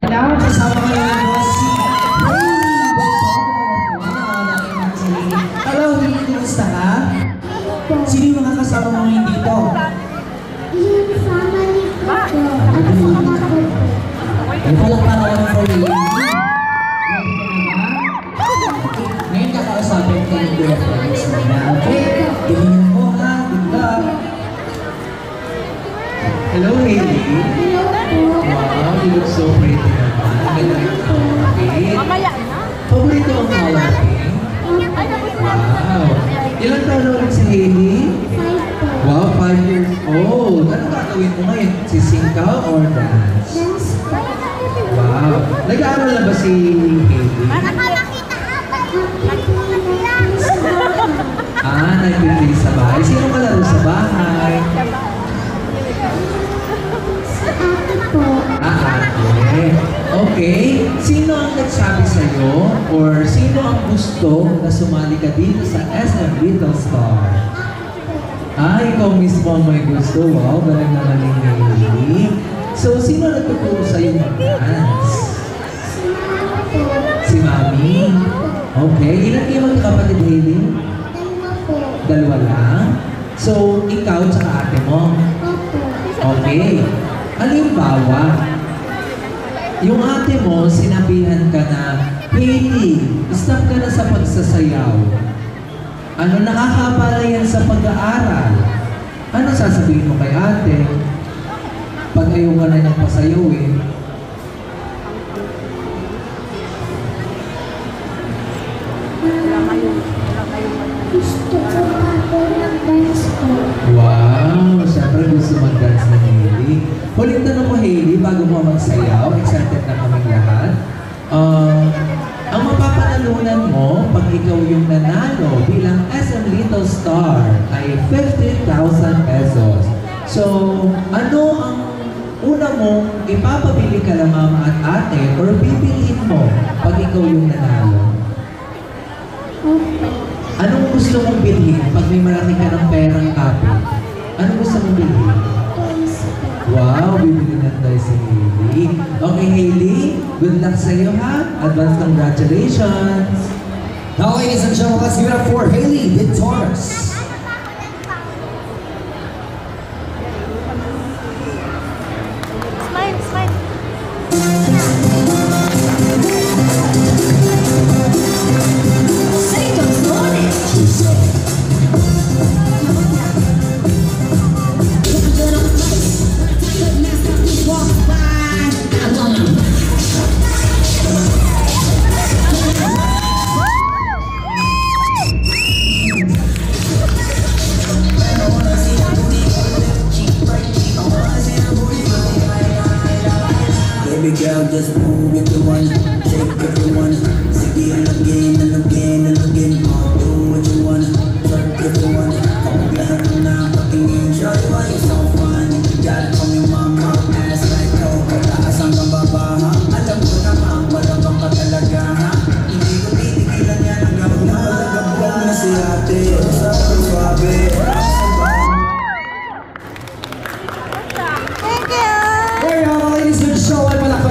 Now, kasama ko yung boss si Hello, Willie, kumusta ka? Sino yung mga kasama mo ngayon dito? Yung family ko po. Ay, palakpakan naman for Willie. Ngayon kakausapin ko yung girlfriends mo na. Okay, tingin mo ha, good luck. Hello, Hailey. Hello po. Wow, you look so pretty naman. Ganda rin ang outfit. Paborito ang color pink? Wow. Ilang taon na ulit si Hailey? 5 po. Wow, 5 years old. Anong gagawin mo ngayon? Sising ka or dance? Dance po. Wow. Nag-aaral na ba si Hailey? Nag-play sa bahay. Sino kalaro sa bahay? Ate po. Ate. Okay. Sino ang nagsabi sa'yo or sino ang gusto na sumali ka dito sa SM Little Star? Ikaw mismo ang may gusto. Wow, galing naman ni Hailey. So, sino nagtuturo sa'yo mag-dance? Si Mami? Okay. Ilan kayo magkakapatid, Hailey? Dalawa po. Dalawa lang? So, ikaw at ate mo? Opo. Okay. Halimbawa, yung ate mo, sinabihan ka na, Hailey, stop ka na sa pagsasayaw. Ano, nakakapala yan sa pag-aaral. Ano sasabihin mo kay ate? Pag ayaw ka na niyang pasayawin. Gusto ko ako ng dance po. Wow! Siyempre gusto mag-dance na Hailey. Huling tanong mo, Hailey, bago mo magsayaw, excited na kaming lahat. Ang mapapanalunan mo pag ikaw yung nanalo bilang SM Little Star ay 50,000 pesos. So, ano ang una mong ipapabili ka lang mama at ate or bibiliin mo pag ikaw yung nanalo? Opo. Anong gusto mong bilhin pag may malaki ka ng perang kape? Anong gusto mong bilhin? Toys po. Wow, bibili na tayo si Hailey. Okay, Hailey, good luck sa iyo ha. Advance congratulations. Now, ladies and gentlemen, let's give it up for Hailey Victorous. Smile, smile. Baby girl, just move if you want, take if you want.